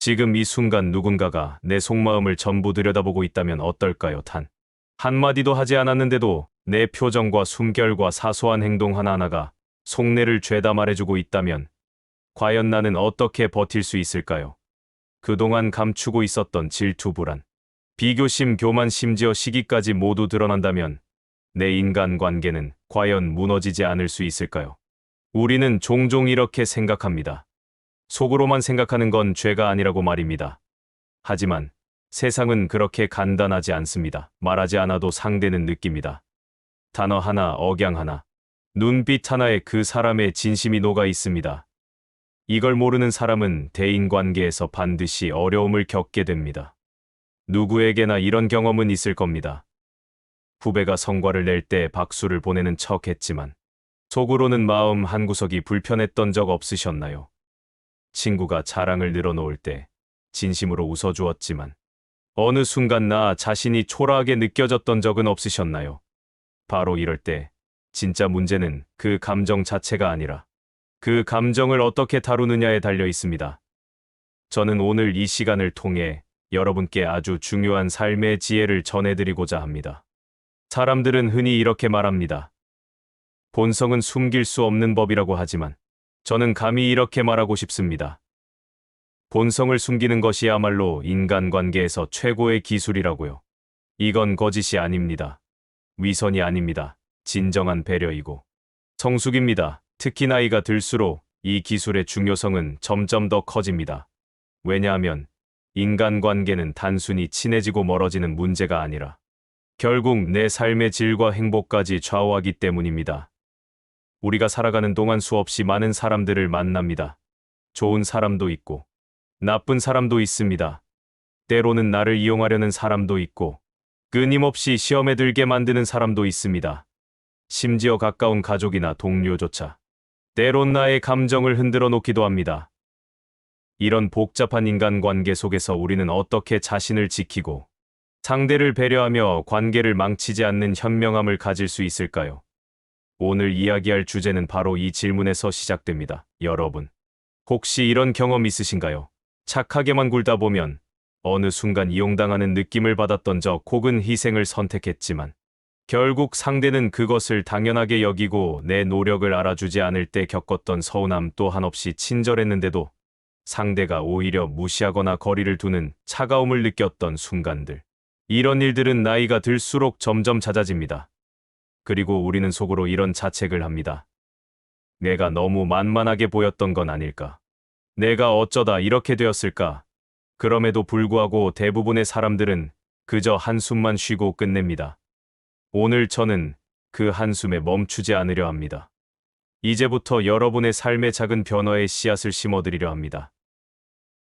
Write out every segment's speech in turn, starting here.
지금 이 순간 누군가가 내 속마음을 전부 들여다보고 있다면 어떨까요, 단. 한마디도 하지 않았는데도 내 표정과 숨결과 사소한 행동 하나하나가 속내를 죄다 말해주고 있다면 과연 나는 어떻게 버틸 수 있을까요? 그동안 감추고 있었던 질투, 불안, 비교심, 교만, 심지어 시기까지 모두 드러난다면 내 인간관계는 과연 무너지지 않을 수 있을까요? 우리는 종종 이렇게 생각합니다. 속으로만 생각하는 건 죄가 아니라고 말입니다. 하지만 세상은 그렇게 간단하지 않습니다. 말하지 않아도 상대는 느낍니다. 단어 하나, 억양 하나, 눈빛 하나에 그 사람의 진심이 녹아 있습니다. 이걸 모르는 사람은 대인관계에서 반드시 어려움을 겪게 됩니다. 누구에게나 이런 경험은 있을 겁니다. 후배가 성과를 낼 때 박수를 보내는 척 했지만 속으로는 마음 한구석이 불편했던 적 없으셨나요? 친구가 자랑을 늘어놓을 때 진심으로 웃어주었지만 어느 순간 나 자신이 초라하게 느껴졌던 적은 없으셨나요? 바로 이럴 때 진짜 문제는 그 감정 자체가 아니라 그 감정을 어떻게 다루느냐에 달려 있습니다. 저는 오늘 이 시간을 통해 여러분께 아주 중요한 삶의 지혜를 전해드리고자 합니다. 사람들은 흔히 이렇게 말합니다. 본성은 숨길 수 없는 법이라고 하지만 저는 감히 이렇게 말하고 싶습니다. 본성을 숨기는 것이야말로 인간관계에서 최고의 기술이라고요. 이건 거짓이 아닙니다. 위선이 아닙니다. 진정한 배려이고 성숙입니다. 특히 나이가 들수록 이 기술의 중요성은 점점 더 커집니다. 왜냐하면 인간관계는 단순히 친해지고 멀어지는 문제가 아니라 결국 내 삶의 질과 행복까지 좌우하기 때문입니다. 우리가 살아가는 동안 수없이 많은 사람들을 만납니다. 좋은 사람도 있고 나쁜 사람도 있습니다. 때로는 나를 이용하려는 사람도 있고 끊임없이 시험에 들게 만드는 사람도 있습니다. 심지어 가까운 가족이나 동료조차 때론 나의 감정을 흔들어 놓기도 합니다. 이런 복잡한 인간관계 속에서 우리는 어떻게 자신을 지키고 상대를 배려하며 관계를 망치지 않는 현명함을 가질 수 있을까요? 오늘 이야기할 주제는 바로 이 질문에서 시작됩니다. 여러분, 혹시 이런 경험 있으신가요? 착하게만 굴다 보면 어느 순간 이용당하는 느낌을 받았던 적 혹은 희생을 선택했지만 결국 상대는 그것을 당연하게 여기고 내 노력을 알아주지 않을 때 겪었던 서운함 또 한없이 친절했는데도 상대가 오히려 무시하거나 거리를 두는 차가움을 느꼈던 순간들. 이런 일들은 나이가 들수록 점점 잦아집니다. 그리고 우리는 속으로 이런 자책을 합니다. 내가 너무 만만하게 보였던 건 아닐까? 내가 어쩌다 이렇게 되었을까? 그럼에도 불구하고 대부분의 사람들은 그저 한숨만 쉬고 끝냅니다. 오늘 저는 그 한숨에 멈추지 않으려 합니다. 이제부터 여러분의 삶의 작은 변화에 씨앗을 심어드리려 합니다.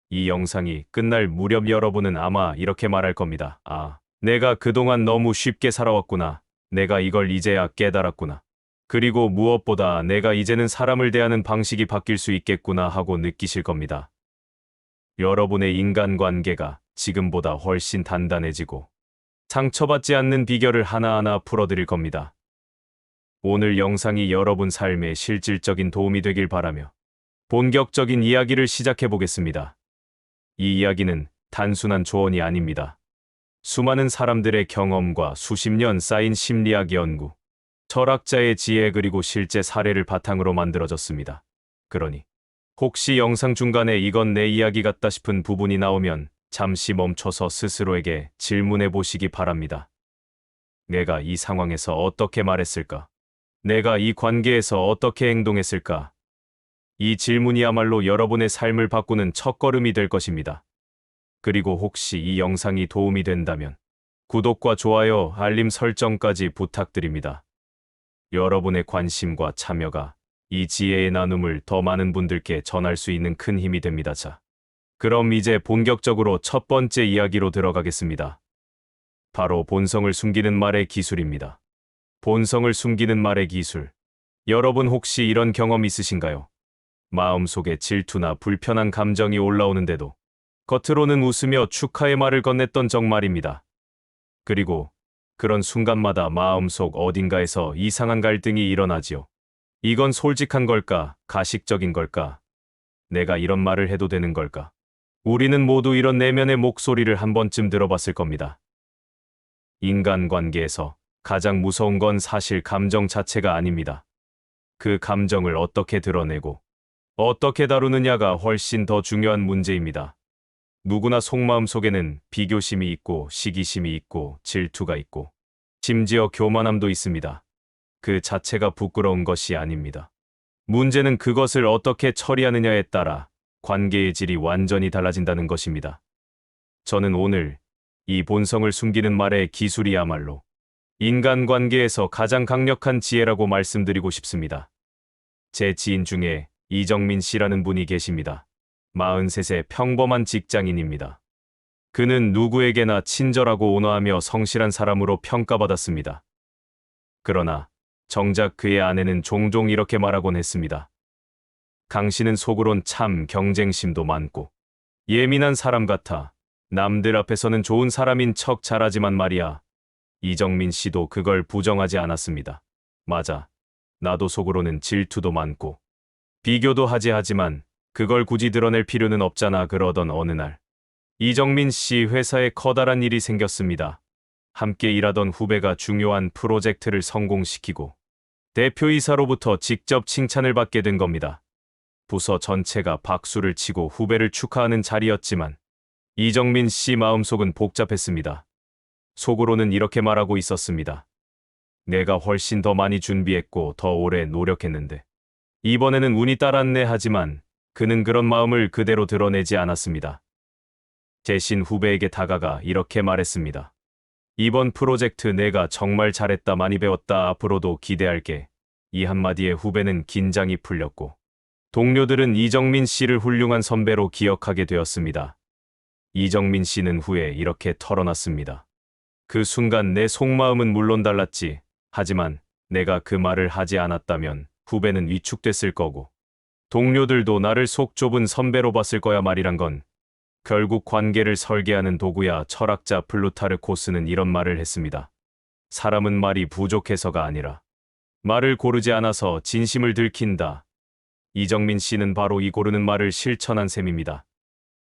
이 영상이 끝날 무렵 여러분은 아마 이렇게 말할 겁니다. 아, 내가 그동안 너무 쉽게 살아왔구나. 내가 이걸 이제야 깨달았구나. 그리고 무엇보다 내가 이제는 사람을 대하는 방식이 바뀔 수 있겠구나 하고 느끼실 겁니다. 여러분의 인간관계가 지금보다 훨씬 단단해지고 상처받지 않는 비결을 하나하나 풀어드릴 겁니다. 오늘 영상이 여러분 삶에 실질적인 도움이 되길 바라며 본격적인 이야기를 시작해 보겠습니다. 이 이야기는 단순한 조언이 아닙니다. 수많은 사람들의 경험과 수십 년 쌓인 심리학 연구, 철학자의 지혜 그리고 실제 사례를 바탕으로 만들어졌습니다. 그러니 혹시 영상 중간에 이건 내 이야기 같다 싶은 부분이 나오면 잠시 멈춰서 스스로에게 질문해 보시기 바랍니다. 내가 이 상황에서 어떻게 말했을까? 내가 이 관계에서 어떻게 행동했을까? 이 질문이야말로 여러분의 삶을 바꾸는 첫걸음이 될 것입니다. 그리고 혹시 이 영상이 도움이 된다면 구독과 좋아요, 알림 설정까지 부탁드립니다. 여러분의 관심과 참여가 이 지혜의 나눔을 더 많은 분들께 전할 수 있는 큰 힘이 됩니다. 자, 그럼 이제 본격적으로 첫 번째 이야기로 들어가겠습니다. 바로 본성을 숨기는 말의 기술입니다. 본성을 숨기는 말의 기술. 여러분 혹시 이런 경험 있으신가요? 마음속에 질투나 불편한 감정이 올라오는데도 겉으로는 웃으며 축하의 말을 건넸던 적 말입니다. 그리고 그런 순간마다 마음속 어딘가에서 이상한 갈등이 일어나지요. 이건 솔직한 걸까? 가식적인 걸까? 내가 이런 말을 해도 되는 걸까? 우리는 모두 이런 내면의 목소리를 한 번쯤 들어봤을 겁니다. 인간관계에서 가장 무서운 건 사실 감정 자체가 아닙니다. 그 감정을 어떻게 드러내고 어떻게 다루느냐가 훨씬 더 중요한 문제입니다. 누구나 속마음 속에는 비교심이 있고 시기심이 있고 질투가 있고 심지어 교만함도 있습니다. 그 자체가 부끄러운 것이 아닙니다. 문제는 그것을 어떻게 처리하느냐에 따라 관계의 질이 완전히 달라진다는 것입니다. 저는 오늘 이 본성을 숨기는 말의 기술이야말로 인간관계에서 가장 강력한 지혜라고 말씀드리고 싶습니다. 제 지인 중에 이정민 씨라는 분이 계십니다. 43세 평범한 직장인입니다. 그는 누구에게나 친절하고 온화하며 성실한 사람으로 평가받았습니다. 그러나 정작 그의 아내는 종종 이렇게 말하곤 했습니다. 당신은 속으론 참 경쟁심도 많고 예민한 사람 같아. 남들 앞에서는 좋은 사람인 척 잘하지만 말이야. 이정민 씨도 그걸 부정하지 않았습니다. 맞아. 나도 속으로는 질투도 많고 비교도 하지만 그걸 굳이 드러낼 필요는 없잖아. 그러던 어느 날 이정민 씨 회사에 커다란 일이 생겼습니다. 함께 일하던 후배가 중요한 프로젝트를 성공시키고 대표이사로부터 직접 칭찬을 받게 된 겁니다. 부서 전체가 박수를 치고 후배를 축하하는 자리였지만 이정민 씨 마음속은 복잡했습니다. 속으로는 이렇게 말하고 있었습니다. 내가 훨씬 더 많이 준비했고 더 오래 노력했는데 이번에는 운이 따랐네. 하지만 그는 그런 마음을 그대로 드러내지 않았습니다. 대신 후배에게 다가가 이렇게 말했습니다. 이번 프로젝트 내가 정말 잘했다. 많이 배웠다. 앞으로도 기대할게. 이 한마디에 후배는 긴장이 풀렸고 동료들은 이정민 씨를 훌륭한 선배로 기억하게 되었습니다. 이정민 씨는 후에 이렇게 털어놨습니다. 그 순간 내 속마음은 물론 달랐지. 하지만 내가 그 말을 하지 않았다면 후배는 위축됐을 거고 동료들도 나를 속 좁은 선배로 봤을 거야. 말이란 건 결국 관계를 설계하는 도구야. 철학자 플루타르코스는 이런 말을 했습니다. 사람은 말이 부족해서가 아니라 말을 고르지 않아서 진심을 들킨다. 이정민 씨는 바로 이 고르는 말을 실천한 셈입니다.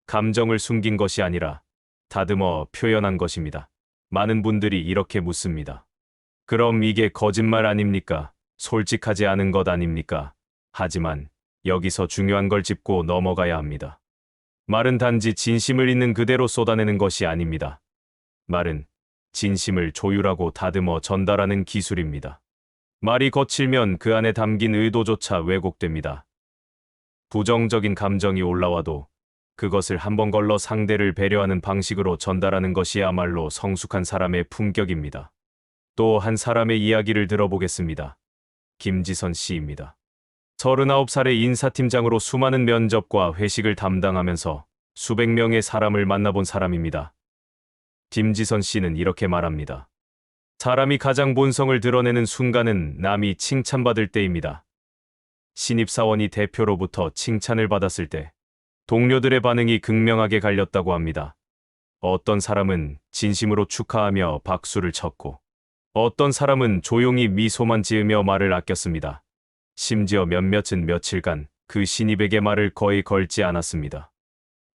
감정을 숨긴 것이 아니라 다듬어 표현한 것입니다. 많은 분들이 이렇게 묻습니다. 그럼 이게 거짓말 아닙니까? 솔직하지 않은 것 아닙니까? 하지만 여기서 중요한 걸 짚고 넘어가야 합니다. 말은 단지 진심을 있는 그대로 쏟아내는 것이 아닙니다. 말은 진심을 조율하고 다듬어 전달하는 기술입니다. 말이 거칠면 그 안에 담긴 의도조차 왜곡됩니다. 부정적인 감정이 올라와도 그것을 한번 걸러 상대를 배려하는 방식으로 전달하는 것이야말로 성숙한 사람의 품격입니다. 또 한 사람의 이야기를 들어보겠습니다. 김지선 씨입니다. 39살의 인사팀장으로 수많은 면접과 회식을 담당하면서 수백 명의 사람을 만나본 사람입니다. 김지선 씨는 이렇게 말합니다. 사람이 가장 본성을 드러내는 순간은 남이 칭찬받을 때입니다. 신입사원이 대표로부터 칭찬을 받았을 때 동료들의 반응이 극명하게 갈렸다고 합니다. 어떤 사람은 진심으로 축하하며 박수를 쳤고 어떤 사람은 조용히 미소만 지으며 말을 아꼈습니다. 심지어 몇몇은 며칠간 그 신입에게 말을 거의 걸지 않았습니다.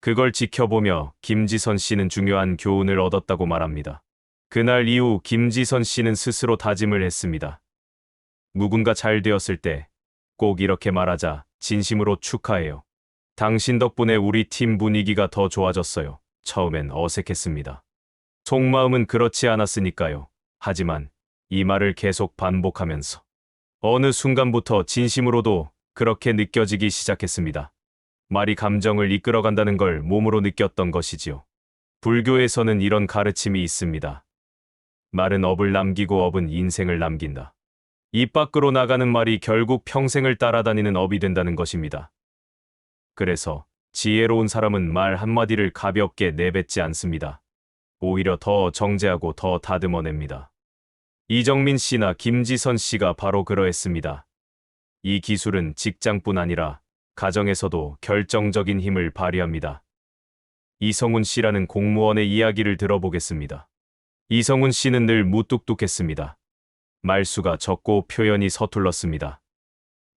그걸 지켜보며 김지선 씨는 중요한 교훈을 얻었다고 말합니다. 그날 이후 김지선 씨는 스스로 다짐을 했습니다. 누군가 잘 되었을 때 꼭 이렇게 말하자. 진심으로 축하해요. 당신 덕분에 우리 팀 분위기가 더 좋아졌어요. 처음엔 어색했습니다. 속마음은 그렇지 않았으니까요. 하지만 이 말을 계속 반복하면서 어느 순간부터 진심으로도 그렇게 느껴지기 시작했습니다. 말이 감정을 이끌어간다는 걸 몸으로 느꼈던 것이지요. 불교에서는 이런 가르침이 있습니다. 말은 업을 남기고 업은 인생을 남긴다. 입 밖으로 나가는 말이 결국 평생을 따라다니는 업이 된다는 것입니다. 그래서 지혜로운 사람은 말 한마디를 가볍게 내뱉지 않습니다. 오히려 더 정제하고 더 다듬어냅니다. 이정민 씨나 김지선 씨가 바로 그러했습니다. 이 기술은 직장뿐 아니라 가정에서도 결정적인 힘을 발휘합니다. 이성훈 씨라는 공무원의 이야기를 들어보겠습니다. 이성훈 씨는 늘 무뚝뚝했습니다. 말수가 적고 표현이 서툴렀습니다.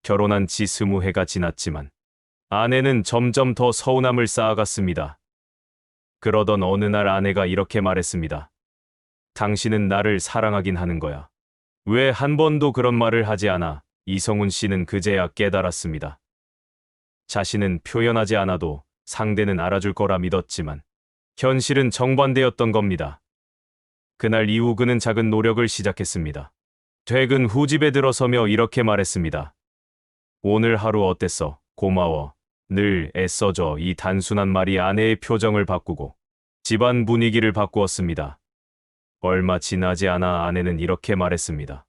결혼한 지 20해가 지났지만 아내는 점점 더 서운함을 쌓아갔습니다. 그러던 어느 날 아내가 이렇게 말했습니다. 당신은 나를 사랑하긴 하는 거야. 왜 한 번도 그런 말을 하지 않아? 이성훈 씨는 그제야 깨달았습니다. 자신은 표현하지 않아도 상대는 알아줄 거라 믿었지만 현실은 정반대였던 겁니다. 그날 이후 그는 작은 노력을 시작했습니다. 퇴근 후 집에 들어서며 이렇게 말했습니다. 오늘 하루 어땠어? 고마워. 늘 애써줘. 이 단순한 말이 아내의 표정을 바꾸고 집안 분위기를 바꾸었습니다. 얼마 지나지 않아 아내는 이렇게 말했습니다.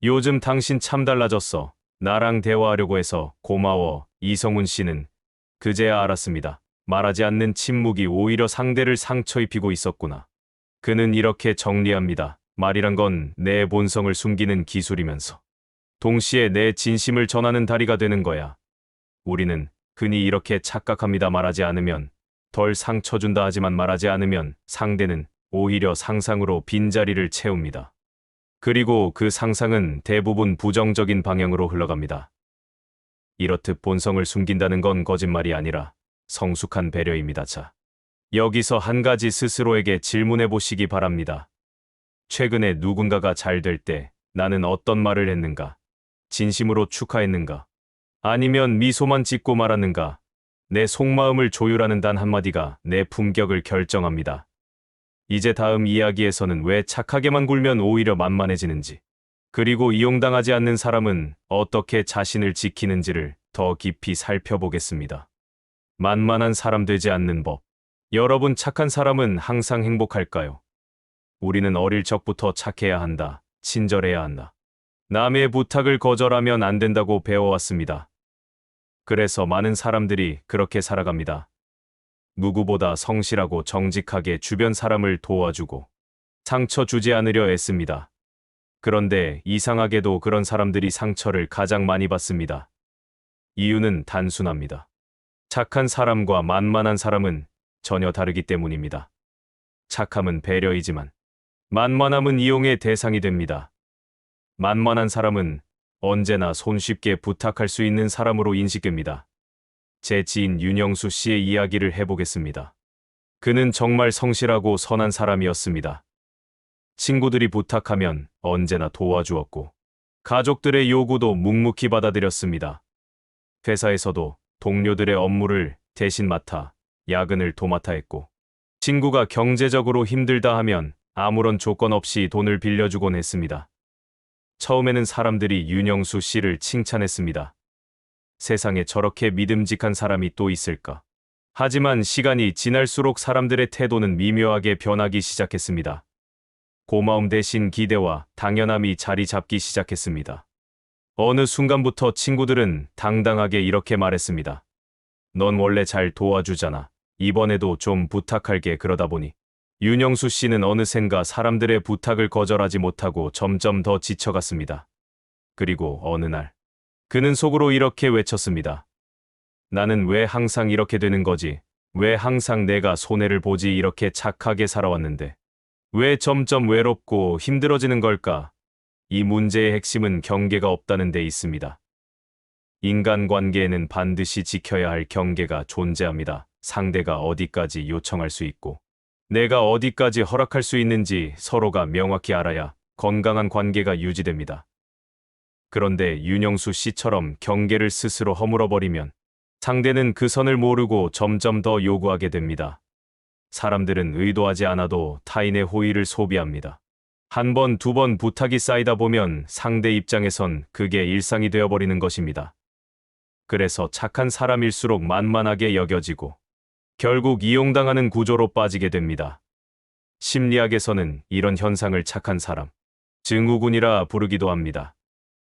요즘 당신 참 달라졌어. 나랑 대화하려고 해서 고마워. 이성훈 씨는 그제야 알았습니다. 말하지 않는 침묵이 오히려 상대를 상처 입히고 있었구나. 그는 이렇게 정리합니다. 말이란 건 내 본성을 숨기는 기술이면서 동시에 내 진심을 전하는 다리가 되는 거야. 우리는 흔히 이렇게 착각합니다. 말하지 않으면 덜 상처 준다 하지만 말하지 않으면 상대는 오히려 상상으로 빈자리를 채웁니다. 그리고 그 상상은 대부분 부정적인 방향으로 흘러갑니다. 이렇듯 본성을 숨긴다는 건 거짓말이 아니라 성숙한 배려입니다. 자, 여기서 한 가지 스스로에게 질문해 보시기 바랍니다. 최근에 누군가가 잘 될 때 나는 어떤 말을 했는가? 진심으로 축하했는가? 아니면 미소만 짓고 말았는가? 내 속마음을 조율하는 단 한마디가 내 품격을 결정합니다. 이제 다음 이야기에서는 왜 착하게만 굴면 오히려 만만해지는지, 그리고 이용당하지 않는 사람은 어떻게 자신을 지키는지를 더 깊이 살펴보겠습니다. 만만한 사람 되지 않는 법. 여러분, 착한 사람은 항상 행복할까요? 우리는 어릴 적부터 착해야 한다, 친절해야 한다, 남의 부탁을 거절하면 안 된다고 배워왔습니다. 그래서 많은 사람들이 그렇게 살아갑니다. 누구보다 성실하고 정직하게 주변 사람을 도와주고 상처 주지 않으려 애씁니다. 그런데 이상하게도 그런 사람들이 상처를 가장 많이 받습니다. 이유는 단순합니다. 착한 사람과 만만한 사람은 전혀 다르기 때문입니다. 착함은 배려이지만 만만함은 이용의 대상이 됩니다. 만만한 사람은 언제나 손쉽게 부탁할 수 있는 사람으로 인식됩니다. 제 지인 윤영수 씨의 이야기를 해보겠습니다. 그는 정말 성실하고 선한 사람이었습니다. 친구들이 부탁하면 언제나 도와주었고 가족들의 요구도 묵묵히 받아들였습니다. 회사에서도 동료들의 업무를 대신 맡아 야근을 도맡아 했고 친구가 경제적으로 힘들다 하면 아무런 조건 없이 돈을 빌려주곤 했습니다. 처음에는 사람들이 윤영수 씨를 칭찬했습니다. 세상에 저렇게 믿음직한 사람이 또 있을까? 하지만 시간이 지날수록 사람들의 태도는 미묘하게 변하기 시작했습니다. 고마움 대신 기대와 당연함이 자리 잡기 시작했습니다. 어느 순간부터 친구들은 당당하게 이렇게 말했습니다. 넌 원래 잘 도와주잖아. 이번에도 좀 부탁할게. 그러다 보니 윤영수 씨는 어느샌가 사람들의 부탁을 거절하지 못하고 점점 더 지쳐갔습니다. 그리고 어느 날 그는 속으로 이렇게 외쳤습니다. 나는 왜 항상 이렇게 되는 거지? 왜 항상 내가 손해를 보지? 이렇게 착하게 살아왔는데 왜 점점 외롭고 힘들어지는 걸까? 이 문제의 핵심은 경계가 없다는 데 있습니다. 인간관계에는 반드시 지켜야 할 경계가 존재합니다. 상대가 어디까지 요청할 수 있고 내가 어디까지 허락할 수 있는지 서로가 명확히 알아야 건강한 관계가 유지됩니다. 그런데 윤영수 씨처럼 경계를 스스로 허물어버리면 상대는 그 선을 모르고 점점 더 요구하게 됩니다. 사람들은 의도하지 않아도 타인의 호의를 소비합니다. 한 번, 두 번 부탁이 쌓이다 보면 상대 입장에선 그게 일상이 되어버리는 것입니다. 그래서 착한 사람일수록 만만하게 여겨지고 결국 이용당하는 구조로 빠지게 됩니다. 심리학에서는 이런 현상을 착한 사람, 증후군이라 부르기도 합니다.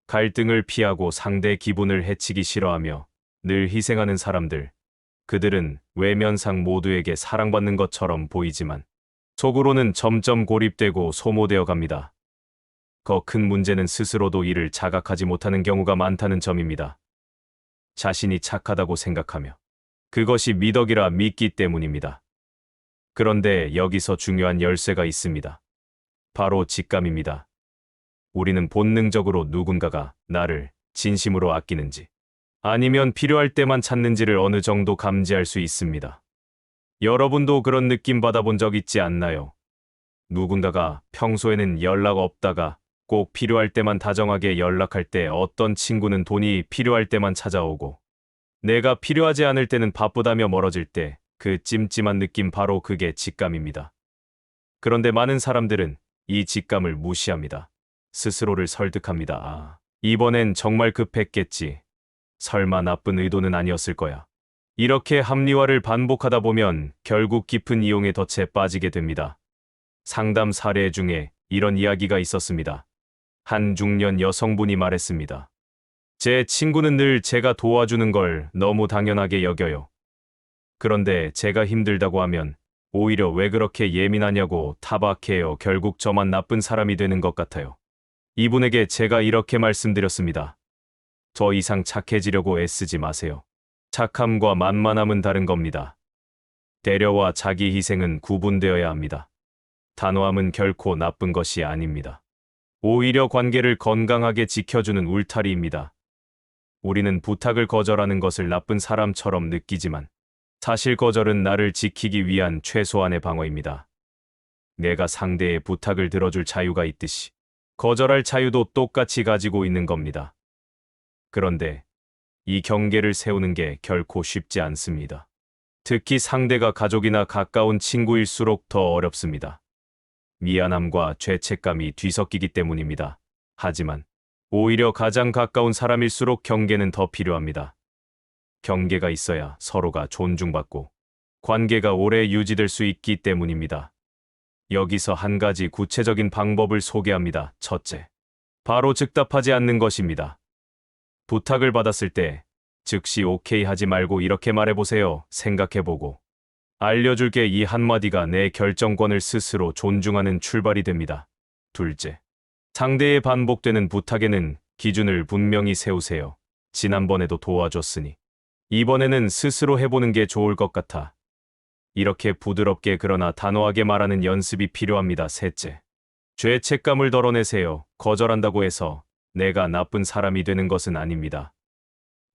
갈등을 피하고 상대 기분을 해치기 싫어하며 늘 희생하는 사람들, 그들은 외면상 모두에게 사랑받는 것처럼 보이지만 속으로는 점점 고립되고 소모되어 갑니다. 더 큰 문제는 스스로도 이를 자각하지 못하는 경우가 많다는 점입니다. 자신이 착하다고 생각하며 그것이 미덕이라 믿기 때문입니다. 그런데 여기서 중요한 열쇠가 있습니다. 바로 직감입니다. 우리는 본능적으로 누군가가 나를 진심으로 아끼는지 아니면 필요할 때만 찾는지를 어느 정도 감지할 수 있습니다. 여러분도 그런 느낌 받아본 적 있지 않나요? 누군가가 평소에는 연락 없다가 꼭 필요할 때만 다정하게 연락할 때 어떤 친구는 돈이 필요할 때만 찾아오고 내가 필요하지 않을 때는 바쁘다며 멀어질 때 그 찜찜한 느낌 바로 그게 직감입니다. 그런데 많은 사람들은 이 직감을 무시합니다. 스스로를 설득합니다. 아, 이번엔 정말 급했겠지. 설마 나쁜 의도는 아니었을 거야. 이렇게 합리화를 반복하다 보면 결국 깊은 이용의 덫에 빠지게 됩니다. 상담 사례 중에 이런 이야기가 있었습니다. 한 중년 여성분이 말했습니다. 제 친구는 늘 제가 도와주는 걸 너무 당연하게 여겨요. 그런데 제가 힘들다고 하면 오히려 왜 그렇게 예민하냐고 타박해요. 결국 저만 나쁜 사람이 되는 것 같아요. 이분에게 제가 이렇게 말씀드렸습니다. 더 이상 착해지려고 애쓰지 마세요. 착함과 만만함은 다른 겁니다. 배려와 자기 희생은 구분되어야 합니다. 단호함은 결코 나쁜 것이 아닙니다. 오히려 관계를 건강하게 지켜주는 울타리입니다. 우리는 부탁을 거절하는 것을 나쁜 사람처럼 느끼지만 사실 거절은 나를 지키기 위한 최소한의 방어입니다. 내가 상대의 부탁을 들어줄 자유가 있듯이 거절할 자유도 똑같이 가지고 있는 겁니다. 그런데 이 경계를 세우는 게 결코 쉽지 않습니다. 특히 상대가 가족이나 가까운 친구일수록 더 어렵습니다. 미안함과 죄책감이 뒤섞이기 때문입니다. 하지만 오히려 가장 가까운 사람일수록 경계는 더 필요합니다. 경계가 있어야 서로가 존중받고 관계가 오래 유지될 수 있기 때문입니다. 여기서 한 가지 구체적인 방법을 소개합니다. 첫째, 바로 즉답하지 않는 것입니다. 부탁을 받았을 때 즉시 오케이 하지 말고 이렇게 말해보세요. 생각해보고 알려줄게. 이 한마디가 내 결정권을 스스로 존중하는 출발이 됩니다. 둘째, 상대의 반복되는 부탁에는 기준을 분명히 세우세요. 지난번에도 도와줬으니 이번에는 스스로 해보는 게 좋을 것 같아. 이렇게 부드럽게 그러나 단호하게 말하는 연습이 필요합니다. 셋째, 죄책감을 덜어내세요. 거절한다고 해서 내가 나쁜 사람이 되는 것은 아닙니다.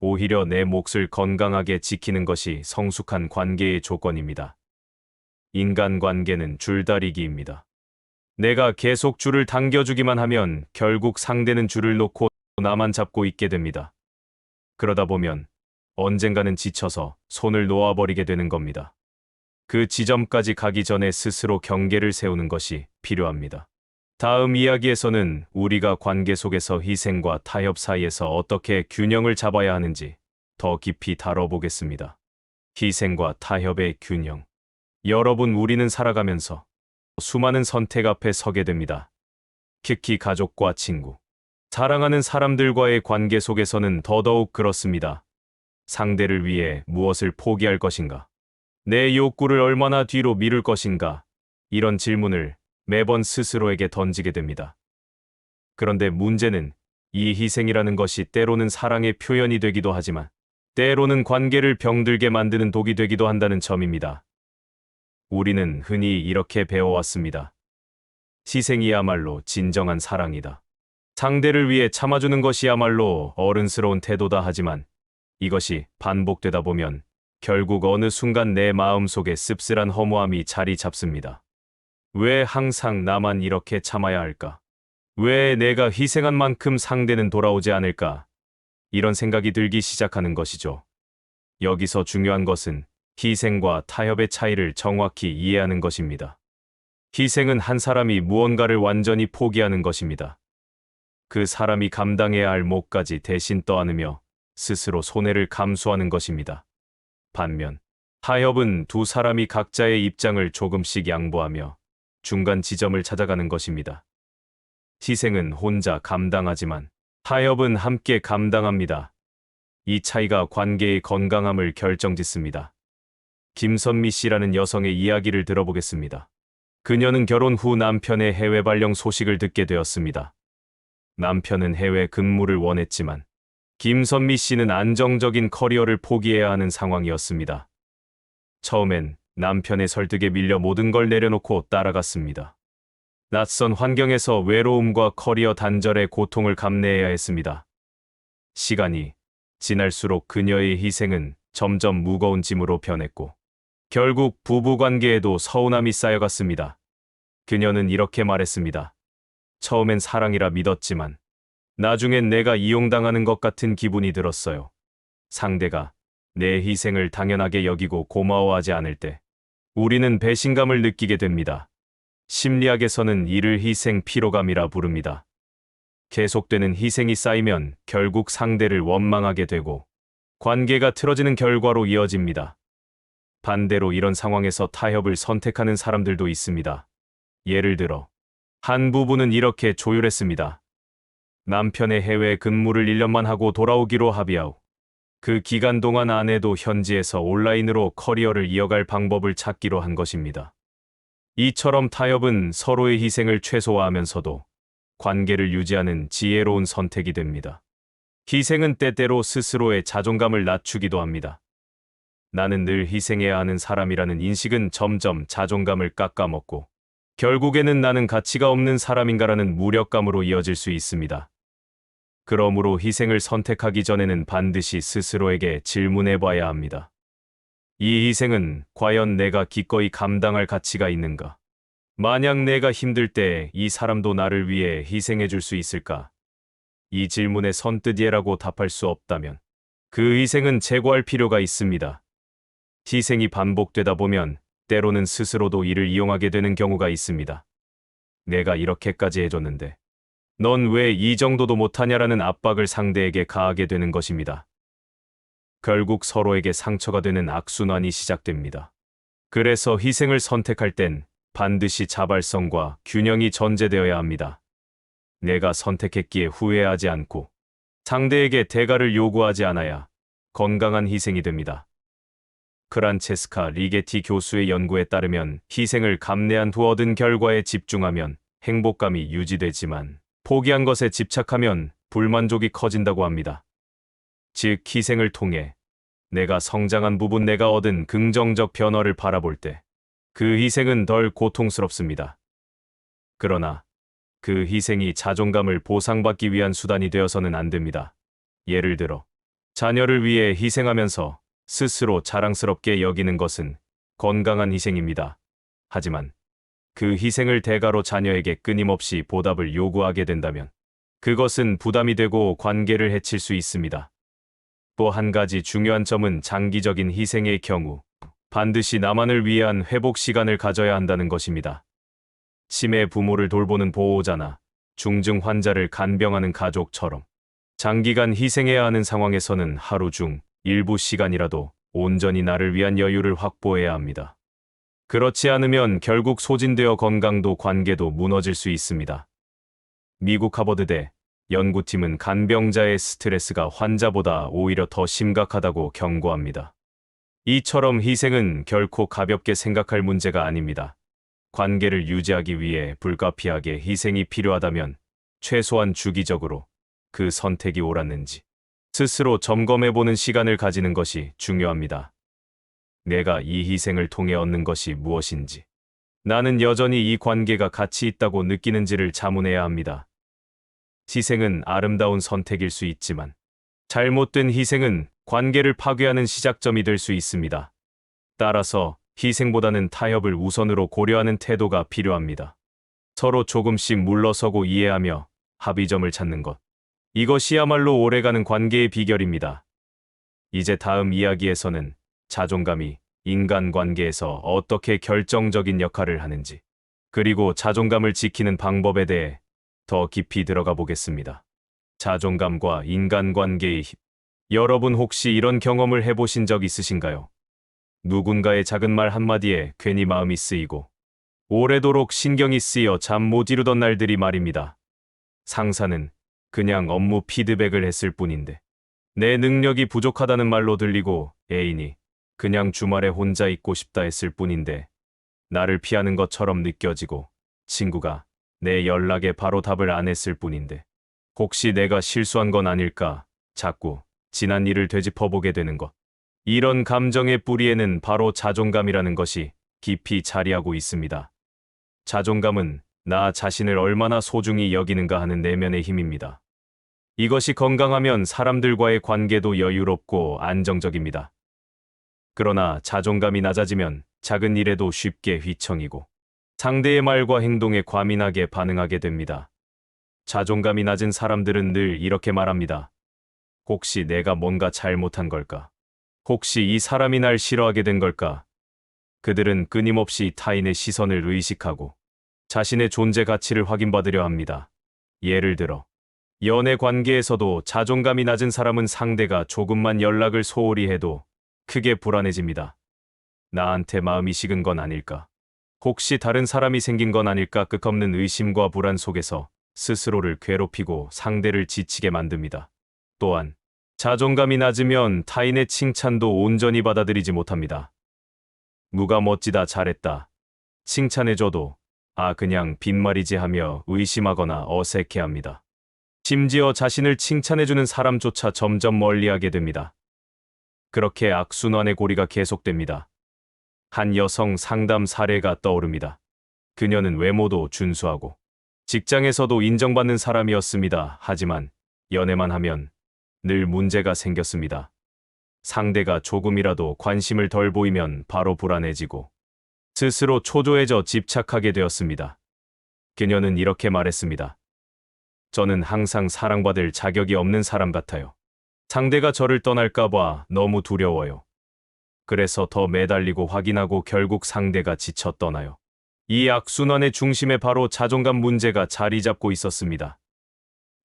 오히려 내 몫을 건강하게 지키는 것이 성숙한 관계의 조건입니다. 인간관계는 줄다리기입니다. 내가 계속 줄을 당겨주기만 하면 결국 상대는 줄을 놓고 나만 잡고 있게 됩니다. 그러다 보면 언젠가는 지쳐서 손을 놓아버리게 되는 겁니다. 그 지점까지 가기 전에 스스로 경계를 세우는 것이 필요합니다. 다음 이야기에서는 우리가 관계 속에서 희생과 타협 사이에서 어떻게 균형을 잡아야 하는지 더 깊이 다뤄보겠습니다. 희생과 타협의 균형. 여러분, 우리는 살아가면서 수많은 선택 앞에 서게 됩니다. 특히 가족과 친구, 사랑하는 사람들과의 관계 속에서는 더더욱 그렇습니다. 상대를 위해 무엇을 포기할 것인가? 내 욕구를 얼마나 뒤로 미룰 것인가? 이런 질문을 매번 스스로에게 던지게 됩니다. 그런데 문제는 이 희생이라는 것이 때로는 사랑의 표현이 되기도 하지만 때로는 관계를 병들게 만드는 독이 되기도 한다는 점입니다. 우리는 흔히 이렇게 배워왔습니다. 희생이야말로 진정한 사랑이다. 상대를 위해 참아주는 것이야말로 어른스러운 태도다. 하지만 이것이 반복되다 보면 결국 어느 순간 내 마음속에 씁쓸한 허무함이 자리 잡습니다. 왜 항상 나만 이렇게 참아야 할까? 왜 내가 희생한 만큼 상대는 돌아오지 않을까? 이런 생각이 들기 시작하는 것이죠. 여기서 중요한 것은 희생과 타협의 차이를 정확히 이해하는 것입니다. 희생은 한 사람이 무언가를 완전히 포기하는 것입니다. 그 사람이 감당해야 할 몫까지 대신 떠안으며 스스로 손해를 감수하는 것입니다. 반면 타협은 두 사람이 각자의 입장을 조금씩 양보하며 중간 지점을 찾아가는 것입니다. 희생은 혼자 감당하지만 타협은 함께 감당합니다. 이 차이가 관계의 건강함을 결정짓습니다. 김선미 씨라는 여성의 이야기를 들어보겠습니다. 그녀는 결혼 후 남편의 해외 발령 소식을 듣게 되었습니다. 남편은 해외 근무를 원했지만 김선미 씨는 안정적인 커리어를 포기해야 하는 상황이었습니다. 처음엔 남편의 설득에 밀려 모든 걸 내려놓고 따라갔습니다. 낯선 환경에서 외로움과 커리어 단절의 고통을 감내해야 했습니다. 시간이 지날수록 그녀의 희생은 점점 무거운 짐으로 변했고 결국 부부관계에도 서운함이 쌓여갔습니다. 그녀는 이렇게 말했습니다. 처음엔 사랑이라 믿었지만 나중엔 내가 이용당하는 것 같은 기분이 들었어요. 상대가 내 희생을 당연하게 여기고 고마워하지 않을 때 우리는 배신감을 느끼게 됩니다. 심리학에서는 이를 희생 피로감이라 부릅니다. 계속되는 희생이 쌓이면 결국 상대를 원망하게 되고 관계가 틀어지는 결과로 이어집니다. 반대로 이런 상황에서 타협을 선택하는 사람들도 있습니다. 예를 들어 한 부부는 이렇게 조율했습니다. 남편의 해외 근무를 1년만 하고 돌아오기로 합의하고 그 기간 동안 아내도 현지에서 온라인으로 커리어를 이어갈 방법을 찾기로 한 것입니다. 이처럼 타협은 서로의 희생을 최소화하면서도 관계를 유지하는 지혜로운 선택이 됩니다. 희생은 때때로 스스로의 자존감을 낮추기도 합니다. 나는 늘 희생해야 하는 사람이라는 인식은 점점 자존감을 깎아먹고 결국에는 나는 가치가 없는 사람인가라는 무력감으로 이어질 수 있습니다. 그러므로 희생을 선택하기 전에는 반드시 스스로에게 질문해 봐야 합니다. 이 희생은 과연 내가 기꺼이 감당할 가치가 있는가? 만약 내가 힘들 때 이 사람도 나를 위해 희생해 줄 수 있을까? 이 질문에 선뜻 예라고 답할 수 없다면 그 희생은 재고할 필요가 있습니다. 희생이 반복되다 보면 때로는 스스로도 이를 이용하게 되는 경우가 있습니다. 내가 이렇게까지 해줬는데 넌 왜 이 정도도 못하냐라는 압박을 상대에게 가하게 되는 것입니다. 결국 서로에게 상처가 되는 악순환이 시작됩니다. 그래서 희생을 선택할 땐 반드시 자발성과 균형이 전제되어야 합니다. 내가 선택했기에 후회하지 않고 상대에게 대가를 요구하지 않아야 건강한 희생이 됩니다. 프란체스카 리게티 교수의 연구에 따르면 희생을 감내한 후 얻은 결과에 집중하면 행복감이 유지되지만 포기한 것에 집착하면 불만족이 커진다고 합니다. 즉, 희생을 통해 내가 성장한 부분, 내가 얻은 긍정적 변화를 바라볼 때 그 희생은 덜 고통스럽습니다. 그러나 그 희생이 자존감을 보상받기 위한 수단이 되어서는 안 됩니다. 예를 들어 자녀를 위해 희생하면서 스스로 자랑스럽게 여기는 것은 건강한 희생입니다. 하지만 그 희생을 대가로 자녀에게 끊임없이 보답을 요구하게 된다면 그것은 부담이 되고 관계를 해칠 수 있습니다. 또 한 가지 중요한 점은 장기적인 희생의 경우 반드시 나만을 위한 회복 시간을 가져야 한다는 것입니다. 치매 부모를 돌보는 보호자나 중증 환자를 간병하는 가족처럼 장기간 희생해야 하는 상황에서는 하루 중 일부 시간이라도 온전히 나를 위한 여유를 확보해야 합니다. 그렇지 않으면 결국 소진되어 건강도 관계도 무너질 수 있습니다. 미국 하버드대 연구팀은 간병자의 스트레스가 환자보다 오히려 더 심각하다고 경고합니다. 이처럼 희생은 결코 가볍게 생각할 문제가 아닙니다. 관계를 유지하기 위해 불가피하게 희생이 필요하다면 최소한 주기적으로 그 선택이 옳았는지 스스로 점검해보는 시간을 가지는 것이 중요합니다. 내가 이 희생을 통해 얻는 것이 무엇인지, 나는 여전히 이 관계가 가치 있다고 느끼는지를 자문해야 합니다. 희생은 아름다운 선택일 수 있지만 잘못된 희생은 관계를 파괴하는 시작점이 될 수 있습니다. 따라서 희생보다는 타협을 우선으로 고려하는 태도가 필요합니다. 서로 조금씩 물러서고 이해하며 합의점을 찾는 것. 이것이야말로 오래가는 관계의 비결입니다. 이제 다음 이야기에서는 자존감이 인간관계에서 어떻게 결정적인 역할을 하는지, 그리고 자존감을 지키는 방법에 대해 더 깊이 들어가 보겠습니다. 자존감과 인간관계의 힘. 여러분 혹시 이런 경험을 해보신 적 있으신가요? 누군가의 작은 말 한마디에 괜히 마음이 쓰이고 오래도록 신경이 쓰여 잠 못 이루던 날들이 말입니다. 상사는 그냥 업무 피드백을 했을 뿐인데 내 능력이 부족하다는 말로 들리고, 애인이 그냥 주말에 혼자 있고 싶다 했을 뿐인데 나를 피하는 것처럼 느껴지고, 친구가 내 연락에 바로 답을 안 했을 뿐인데 혹시 내가 실수한 건 아닐까 자꾸 지난 일을 되짚어보게 되는 것. 이런 감정의 뿌리에는 바로 자존감이라는 것이 깊이 자리하고 있습니다. 자존감은 나 자신을 얼마나 소중히 여기는가 하는 내면의 힘입니다. 이것이 건강하면 사람들과의 관계도 여유롭고 안정적입니다. 그러나 자존감이 낮아지면 작은 일에도 쉽게 휘청이고 상대의 말과 행동에 과민하게 반응하게 됩니다. 자존감이 낮은 사람들은 늘 이렇게 말합니다. 혹시 내가 뭔가 잘못한 걸까? 혹시 이 사람이 날 싫어하게 된 걸까? 그들은 끊임없이 타인의 시선을 의식하고 자신의 존재 가치를 확인받으려 합니다. 예를 들어, 연애 관계에서도 자존감이 낮은 사람은 상대가 조금만 연락을 소홀히 해도 크게 불안해집니다. 나한테 마음이 식은 건 아닐까? 혹시 다른 사람이 생긴 건 아닐까? 끝없는 의심과 불안 속에서 스스로를 괴롭히고 상대를 지치게 만듭니다. 또한 자존감이 낮으면 타인의 칭찬도 온전히 받아들이지 못합니다. 누가 멋지다, 잘했다 칭찬해줘도 그냥 빈말이지 하며 의심하거나 어색해합니다. 심지어 자신을 칭찬해주는 사람조차 점점 멀리하게 됩니다. 그렇게 악순환의 고리가 계속됩니다. 한 여성 상담 사례가 떠오릅니다. 그녀는 외모도 준수하고 직장에서도 인정받는 사람이었습니다. 하지만 연애만 하면 늘 문제가 생겼습니다. 상대가 조금이라도 관심을 덜 보이면 바로 불안해지고 스스로 초조해져 집착하게 되었습니다. 그녀는 이렇게 말했습니다. 저는 항상 사랑받을 자격이 없는 사람 같아요. 상대가 저를 떠날까봐 너무 두려워요. 그래서 더 매달리고 확인하고 결국 상대가 지쳐 떠나요. 이 악순환의 중심에 바로 자존감 문제가 자리 잡고 있었습니다.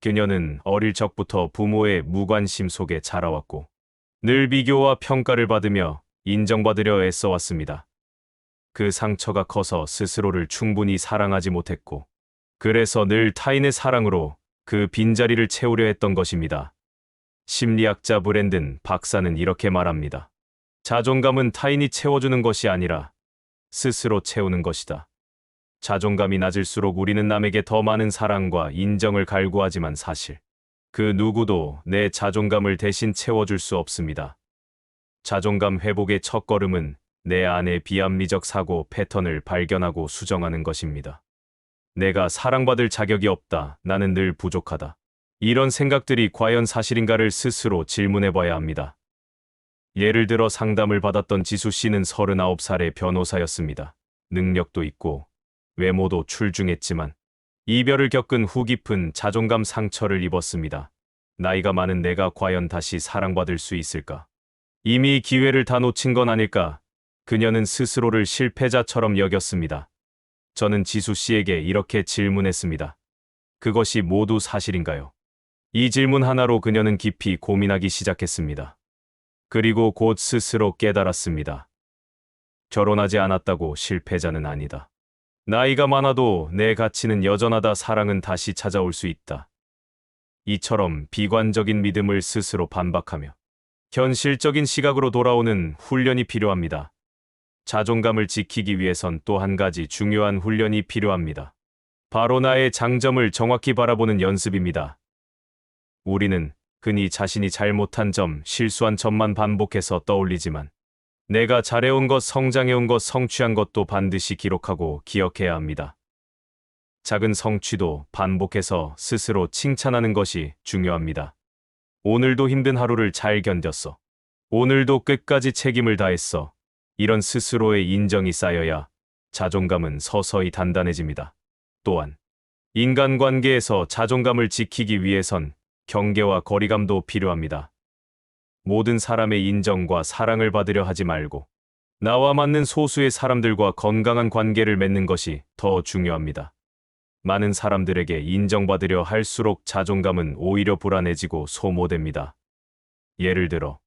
그녀는 어릴 적부터 부모의 무관심 속에 자라왔고 늘 비교와 평가를 받으며 인정받으려 애써왔습니다. 그 상처가 커서 스스로를 충분히 사랑하지 못했고 그래서 늘 타인의 사랑으로 그 빈자리를 채우려 했던 것입니다. 심리학자 브랜든 박사는 이렇게 말합니다. 자존감은 타인이 채워주는 것이 아니라 스스로 채우는 것이다. 자존감이 낮을수록 우리는 남에게 더 많은 사랑과 인정을 갈구하지만 사실 그 누구도 내 자존감을 대신 채워줄 수 없습니다. 자존감 회복의 첫걸음은 내 안의 비합리적 사고 패턴을 발견하고 수정하는 것입니다. 내가 사랑받을 자격이 없다. 나는 늘 부족하다. 이런 생각들이 과연 사실인가를 스스로 질문해 봐야 합니다. 예를 들어 상담을 받았던 지수 씨는 39살의 변호사였습니다. 능력도 있고 외모도 출중했지만 이별을 겪은 후 깊은 자존감 상처를 입었습니다. 나이가 많은 내가 과연 다시 사랑받을 수 있을까? 이미 기회를 다 놓친 건 아닐까? 그녀는 스스로를 실패자처럼 여겼습니다. 저는 지수 씨에게 이렇게 질문했습니다. 그것이 모두 사실인가요? 이 질문 하나로 그녀는 깊이 고민하기 시작했습니다. 그리고 곧 스스로 깨달았습니다. 결혼하지 않았다고 실패자는 아니다. 나이가 많아도 내 가치는 여전하다. 사랑은 다시 찾아올 수 있다. 이처럼 비관적인 믿음을 스스로 반박하며 현실적인 시각으로 돌아오는 훈련이 필요합니다. 자존감을 지키기 위해선 또 한 가지 중요한 훈련이 필요합니다. 바로 나의 장점을 정확히 바라보는 연습입니다. 우리는 흔히 자신이 잘못한 점, 실수한 점만 반복해서 떠올리지만 내가 잘해온 것, 성장해온 것, 성취한 것도 반드시 기록하고 기억해야 합니다. 작은 성취도 반복해서 스스로 칭찬하는 것이 중요합니다. 오늘도 힘든 하루를 잘 견뎠어. 오늘도 끝까지 책임을 다했어. 이런 스스로의 인정이 쌓여야 자존감은 서서히 단단해집니다. 또한 인간관계에서 자존감을 지키기 위해선 경계와 거리감도 필요합니다. 모든 사람의 인정과 사랑을 받으려 하지 말고 나와 맞는 소수의 사람들과 건강한 관계를 맺는 것이 더 중요합니다. 많은 사람들에게 인정받으려 할수록 자존감은 오히려 불안해지고 소모됩니다. 예를 들어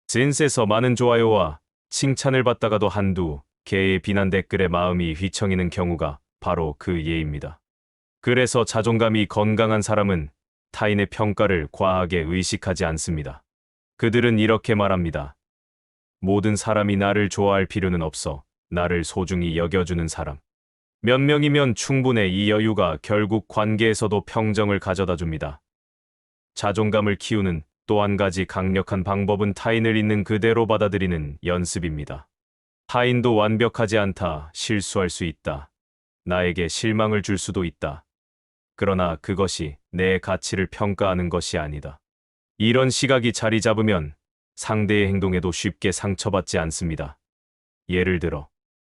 SNS에서 많은 좋아요와 칭찬을 받다가도 한두 개의 비난 댓글에 마음이 휘청이는 경우가 바로 그 예입니다. 그래서 자존감이 건강한 사람은 타인의 평가를 과하게 의식하지 않습니다. 그들은 이렇게 말합니다. 모든 사람이 나를 좋아할 필요는 없어. 나를 소중히 여겨주는 사람 몇 명이면 충분해. 이 여유가 결국 관계에서도 평정을 가져다 줍니다. 자존감을 키우는 또 한 가지 강력한 방법은 타인을 있는 그대로 받아들이는 연습입니다. 타인도 완벽하지 않다. 실수할 수 있다. 나에게 실망을 줄 수도 있다. 그러나 그것이 내 가치를 평가하는 것이 아니다. 이런 시각이 자리 잡으면 상대의 행동에도 쉽게 상처받지 않습니다. 예를 들어,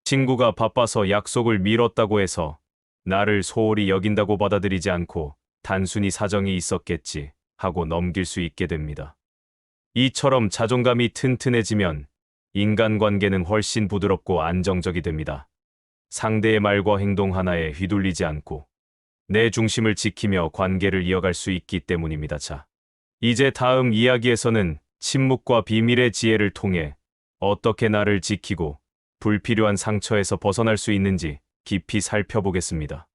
친구가 바빠서 약속을 미뤘다고 해서 나를 소홀히 여긴다고 받아들이지 않고 단순히 사정이 있었겠지 하고 넘길 수 있게 됩니다. 이처럼 자존감이 튼튼해지면 인간관계는 훨씬 부드럽고 안정적이 됩니다. 상대의 말과 행동 하나에 휘둘리지 않고 내 중심을 지키며 관계를 이어갈 수 있기 때문입니다. 자, 이제 다음 이야기에서는 침묵과 비밀의 지혜를 통해 어떻게 나를 지키고 불필요한 상처에서 벗어날 수 있는지 깊이 살펴보겠습니다.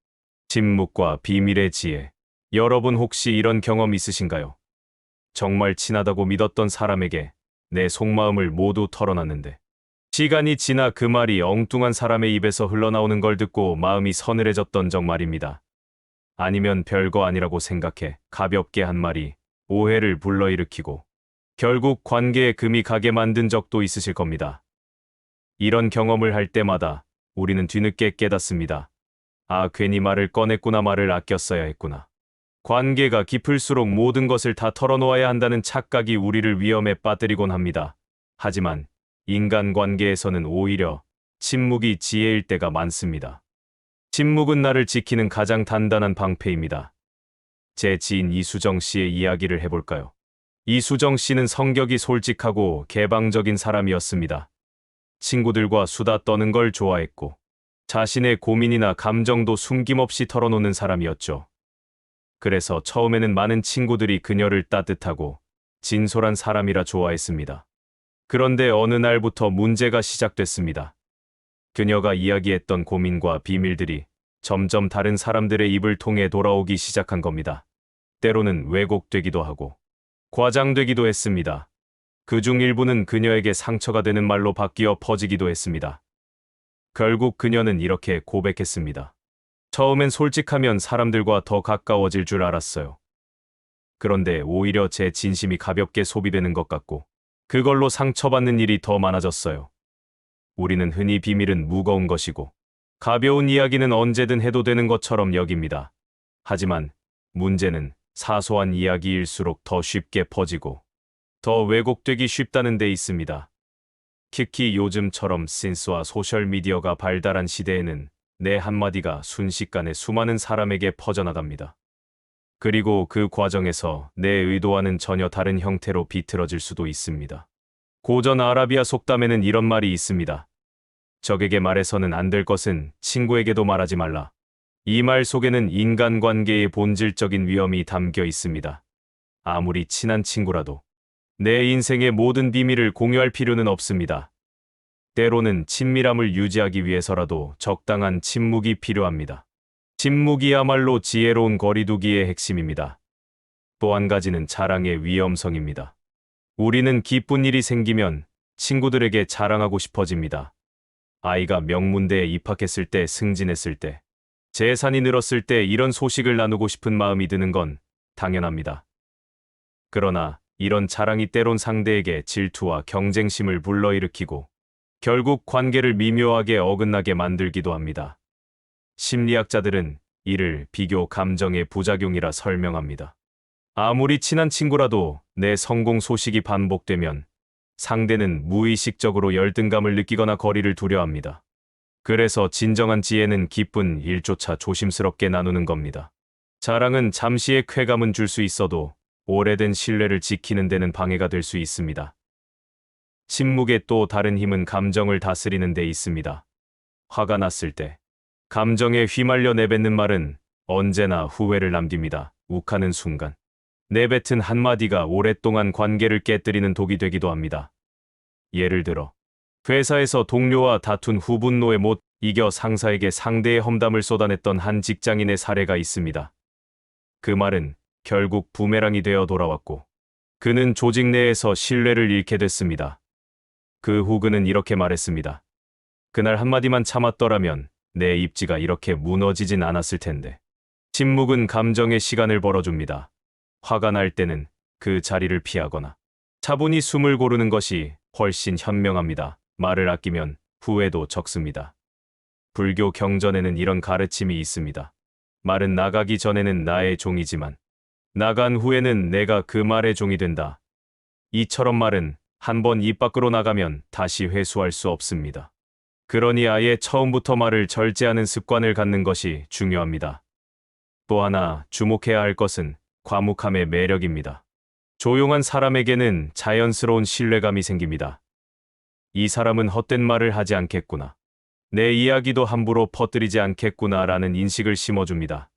침묵과 비밀의 지혜. 여러분 혹시 이런 경험 있으신가요? 정말 친하다고 믿었던 사람에게 내 속마음을 모두 털어놨는데 시간이 지나 그 말이 엉뚱한 사람의 입에서 흘러나오는 걸 듣고 마음이 서늘해졌던 적 말입니다. 아니면 별거 아니라고 생각해 가볍게 한 말이 오해를 불러일으키고 결국 관계에 금이 가게 만든 적도 있으실 겁니다. 이런 경험을 할 때마다 우리는 뒤늦게 깨닫습니다. 아, 괜히 말을 꺼냈구나, 말을 아꼈어야 했구나. 관계가 깊을수록 모든 것을 다 털어놓아야 한다는 착각이 우리를 위험에 빠뜨리곤 합니다. 하지만 인간관계에서는 오히려 침묵이 지혜일 때가 많습니다. 침묵은 나를 지키는 가장 단단한 방패입니다. 제 지인 이수정 씨의 이야기를 해볼까요? 이수정 씨는 성격이 솔직하고 개방적인 사람이었습니다. 친구들과 수다 떠는 걸 좋아했고 자신의 고민이나 감정도 숨김없이 털어놓는 사람이었죠. 그래서 처음에는 많은 친구들이 그녀를 따뜻하고 진솔한 사람이라 좋아했습니다. 그런데 어느 날부터 문제가 시작됐습니다. 그녀가 이야기했던 고민과 비밀들이 점점 다른 사람들의 입을 통해 돌아오기 시작한 겁니다. 때로는 왜곡되기도 하고 과장되기도 했습니다. 그중 일부는 그녀에게 상처가 되는 말로 바뀌어 퍼지기도 했습니다. 결국 그녀는 이렇게 고백했습니다. 처음엔 솔직하면 사람들과 더 가까워질 줄 알았어요. 그런데 오히려 제 진심이 가볍게 소비되는 것 같고 그걸로 상처받는 일이 더 많아졌어요. 우리는 흔히 비밀은 무거운 것이고 가벼운 이야기는 언제든 해도 되는 것처럼 여깁니다. 하지만 문제는 사소한 이야기일수록 더 쉽게 퍼지고 더 왜곡되기 쉽다는 데 있습니다. 특히 요즘처럼 센스와 소셜미디어가 발달한 시대에는 내 한마디가 순식간에 수많은 사람에게 퍼져나갑니다. 그리고 그 과정에서 내 의도와는 전혀 다른 형태로 비틀어질 수도 있습니다. 고전 아라비아 속담에는 이런 말이 있습니다. 적에게 말해서는 안 될 것은 친구에게도 말하지 말라. 이 말 속에는 인간관계의 본질적인 위험이 담겨 있습니다. 아무리 친한 친구라도 내 인생의 모든 비밀을 공유할 필요는 없습니다. 때로는 친밀함을 유지하기 위해서라도 적당한 침묵이 필요합니다. 침묵이야말로 지혜로운 거리두기의 핵심입니다. 또 한 가지는 자랑의 위험성입니다. 우리는 기쁜 일이 생기면 친구들에게 자랑하고 싶어집니다. 아이가 명문대에 입학했을 때, 승진했을 때, 재산이 늘었을 때 이런 소식을 나누고 싶은 마음이 드는 건 당연합니다. 그러나 이런 자랑이 때론 상대에게 질투와 경쟁심을 불러일으키고 결국 관계를 미묘하게 어긋나게 만들기도 합니다. 심리학자들은 이를 비교 감정의 부작용이라 설명합니다. 아무리 친한 친구라도 내 성공 소식이 반복되면 상대는 무의식적으로 열등감을 느끼거나 거리를 두려워합니다. 그래서 진정한 지혜는 기쁜 일조차 조심스럽게 나누는 겁니다. 자랑은 잠시의 쾌감은 줄 수 있어도 오래된 신뢰를 지키는 데는 방해가 될 수 있습니다. 침묵의 또 다른 힘은 감정을 다스리는 데 있습니다. 화가 났을 때 감정에 휘말려 내뱉는 말은 언제나 후회를 남깁니다. 욱하는 순간 내뱉은 한마디가 오랫동안 관계를 깨뜨리는 독이 되기도 합니다. 예를 들어 회사에서 동료와 다툰 후 분노에 못 이겨 상사에게 상대의 험담을 쏟아냈던 한 직장인의 사례가 있습니다. 그 말은 결국 부메랑이 되어 돌아왔고 그는 조직 내에서 신뢰를 잃게 됐습니다. 그 후 그는 이렇게 말했습니다. 그날 한마디만 참았더라면 내 입지가 이렇게 무너지진 않았을 텐데. 침묵은 감정의 시간을 벌어줍니다. 화가 날 때는 그 자리를 피하거나 차분히 숨을 고르는 것이 훨씬 현명합니다. 말을 아끼면 후회도 적습니다. 불교 경전에는 이런 가르침이 있습니다. 말은 나가기 전에는 나의 종이지만 나간 후에는 내가 그 말의 종이 된다. 이처럼 말은 한번 입 밖으로 나가면 다시 회수할 수 없습니다. 그러니 아예 처음부터 말을 절제하는 습관을 갖는 것이 중요합니다. 또 하나 주목해야 할 것은 과묵함의 매력입니다. 조용한 사람에게는 자연스러운 신뢰감이 생깁니다. 이 사람은 헛된 말을 하지 않겠구나. 내 이야기도 함부로 퍼뜨리지 않겠구나라는 인식을 심어줍니다.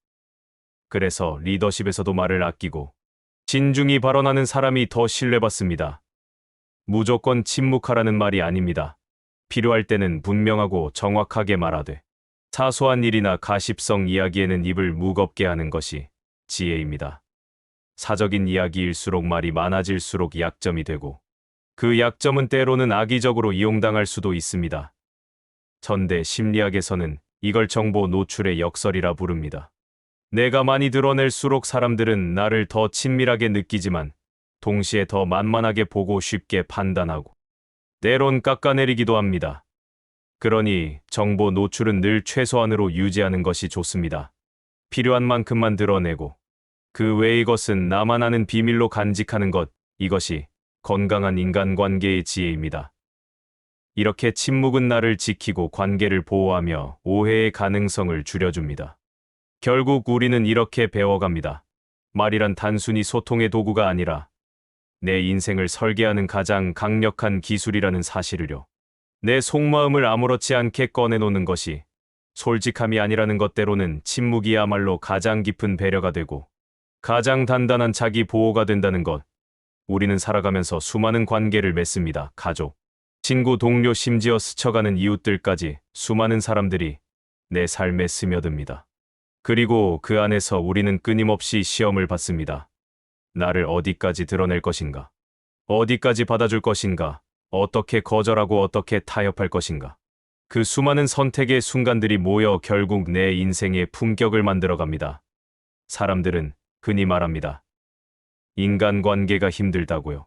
그래서 리더십에서도 말을 아끼고 진중히 발언하는 사람이 더 신뢰받습니다. 무조건 침묵하라는 말이 아닙니다. 필요할 때는 분명하고 정확하게 말하되 사소한 일이나 가십성 이야기에는 입을 무겁게 하는 것이 지혜입니다. 사적인 이야기일수록 말이 많아질수록 약점이 되고 그 약점은 때로는 악의적으로 이용당할 수도 있습니다. 전대 심리학에서는 이걸 정보 노출의 역설이라 부릅니다. 내가 많이 드러낼수록 사람들은 나를 더 친밀하게 느끼지만 동시에 더 만만하게 보고 쉽게 판단하고 때론 깎아내리기도 합니다. 그러니 정보 노출은 늘 최소한으로 유지하는 것이 좋습니다. 필요한 만큼만 드러내고 그 외의 것은 나만 아는 비밀로 간직하는 것, 이것이 건강한 인간관계의 지혜입니다. 이렇게 침묵은 나를 지키고 관계를 보호하며 오해의 가능성을 줄여줍니다. 결국 우리는 이렇게 배워갑니다. 말이란 단순히 소통의 도구가 아니라 내 인생을 설계하는 가장 강력한 기술이라는 사실을요. 내 속마음을 아무렇지 않게 꺼내놓는 것이 솔직함이 아니라는 것, 때로는 침묵이야말로 가장 깊은 배려가 되고 가장 단단한 자기 보호가 된다는 것. 우리는 살아가면서 수많은 관계를 맺습니다. 가족, 친구, 동료, 심지어 스쳐가는 이웃들까지 수많은 사람들이 내 삶에 스며듭니다. 그리고 그 안에서 우리는 끊임없이 시험을 받습니다. 나를 어디까지 드러낼 것인가? 어디까지 받아줄 것인가? 어떻게 거절하고 어떻게 타협할 것인가? 그 수많은 선택의 순간들이 모여 결국 내 인생의 품격을 만들어갑니다. 사람들은 흔히 말합니다. 인간관계가 힘들다고요.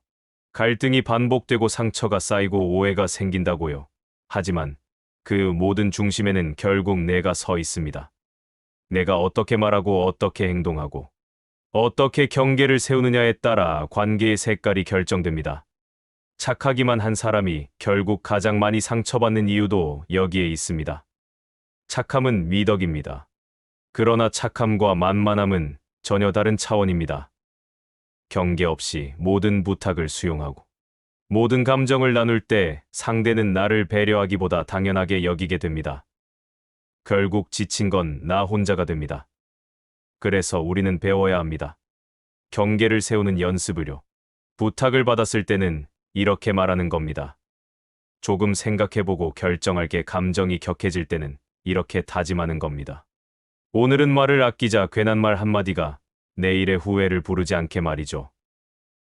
갈등이 반복되고 상처가 쌓이고 오해가 생긴다고요. 하지만 그 모든 중심에는 결국 내가 서 있습니다. 내가 어떻게 말하고 어떻게 행동하고 어떻게 경계를 세우느냐에 따라 관계의 색깔이 결정됩니다. 착하기만 한 사람이 결국 가장 많이 상처받는 이유도 여기에 있습니다. 착함은 미덕입니다. 그러나 착함과 만만함은 전혀 다른 차원입니다. 경계 없이 모든 부탁을 수용하고 모든 감정을 나눌 때 상대는 나를 배려하기보다 당연하게 여기게 됩니다. 결국 지친 건 나 혼자가 됩니다. 그래서 우리는 배워야 합니다. 경계를 세우는 연습을요. 부탁을 받았을 때는 이렇게 말하는 겁니다. 조금 생각해보고 결정할게. 감정이 격해질 때는 이렇게 다짐하는 겁니다. 오늘은 말을 아끼자. 괜한 말 한마디가 내일의 후회를 부르지 않게 말이죠.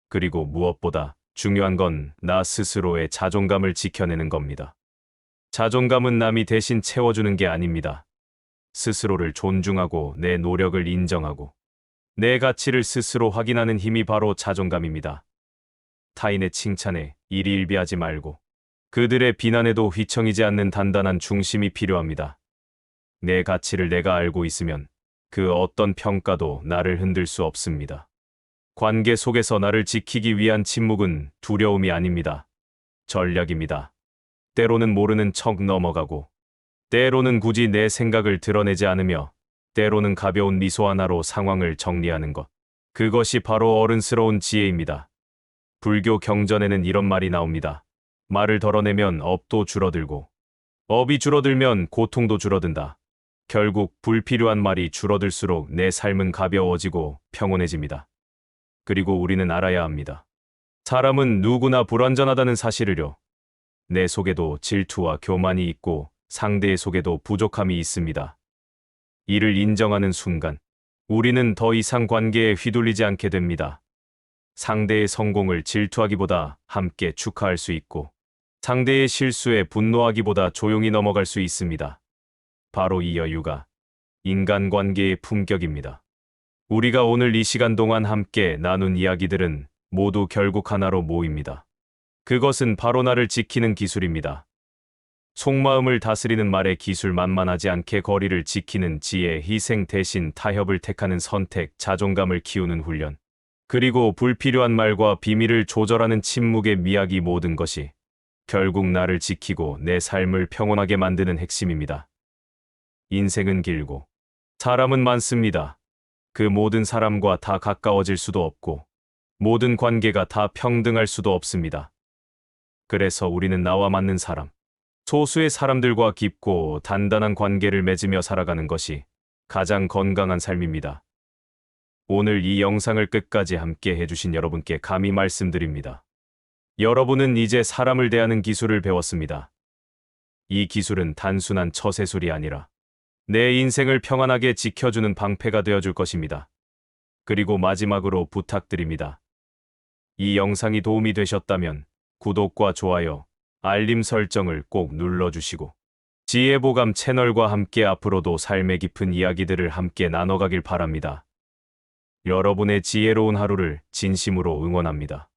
그리고 무엇보다 중요한 건 나 스스로의 자존감을 지켜내는 겁니다. 자존감은 남이 대신 채워주는 게 아닙니다. 스스로를 존중하고 내 노력을 인정하고 내 가치를 스스로 확인하는 힘이 바로 자존감입니다. 타인의 칭찬에 일희일비하지 말고 그들의 비난에도 휘청이지 않는 단단한 중심이 필요합니다. 내 가치를 내가 알고 있으면 그 어떤 평가도 나를 흔들 수 없습니다. 관계 속에서 나를 지키기 위한 침묵은 두려움이 아닙니다. 전략입니다. 때로는 모르는 척 넘어가고 때로는 굳이 내 생각을 드러내지 않으며 때로는 가벼운 미소 하나로 상황을 정리하는 것. 그것이 바로 어른스러운 지혜입니다. 불교 경전에는 이런 말이 나옵니다. 말을 덜어내면 업도 줄어들고 업이 줄어들면 고통도 줄어든다. 결국 불필요한 말이 줄어들수록 내 삶은 가벼워지고 평온해집니다. 그리고 우리는 알아야 합니다. 사람은 누구나 불완전하다는 사실을요. 내 속에도 질투와 교만이 있고 상대의 속에도 부족함이 있습니다. 이를 인정하는 순간 우리는 더 이상 관계에 휘둘리지 않게 됩니다. 상대의 성공을 질투하기보다 함께 축하할 수 있고 상대의 실수에 분노하기보다 조용히 넘어갈 수 있습니다. 바로 이 여유가 인간관계의 품격입니다. 우리가 오늘 이 시간 동안 함께 나눈 이야기들은 모두 결국 하나로 모입니다. 그것은 바로 나를 지키는 기술입니다. 속마음을 다스리는 말의 기술, 만만하지 않게 거리를 지키는 지혜, 희생 대신 타협을 택하는 선택, 자존감을 키우는 훈련. 그리고 불필요한 말과 비밀을 조절하는 침묵의 미학이 모든 것이 결국 나를 지키고 내 삶을 평온하게 만드는 핵심입니다. 인생은 길고 사람은 많습니다. 그 모든 사람과 다 가까워질 수도 없고 모든 관계가 다 평등할 수도 없습니다. 그래서 우리는 나와 맞는 사람, 소수의 사람들과 깊고 단단한 관계를 맺으며 살아가는 것이 가장 건강한 삶입니다. 오늘 이 영상을 끝까지 함께 해주신 여러분께 감히 말씀드립니다. 여러분은 이제 사람을 대하는 기술을 배웠습니다. 이 기술은 단순한 처세술이 아니라 내 인생을 평안하게 지켜주는 방패가 되어줄 것입니다. 그리고 마지막으로 부탁드립니다. 이 영상이 도움이 되셨다면 구독과 좋아요, 알림 설정을 꼭 눌러주시고 지혜보감 채널과 함께 앞으로도 삶의 깊은 이야기들을 함께 나눠가길 바랍니다. 여러분의 지혜로운 하루를 진심으로 응원합니다.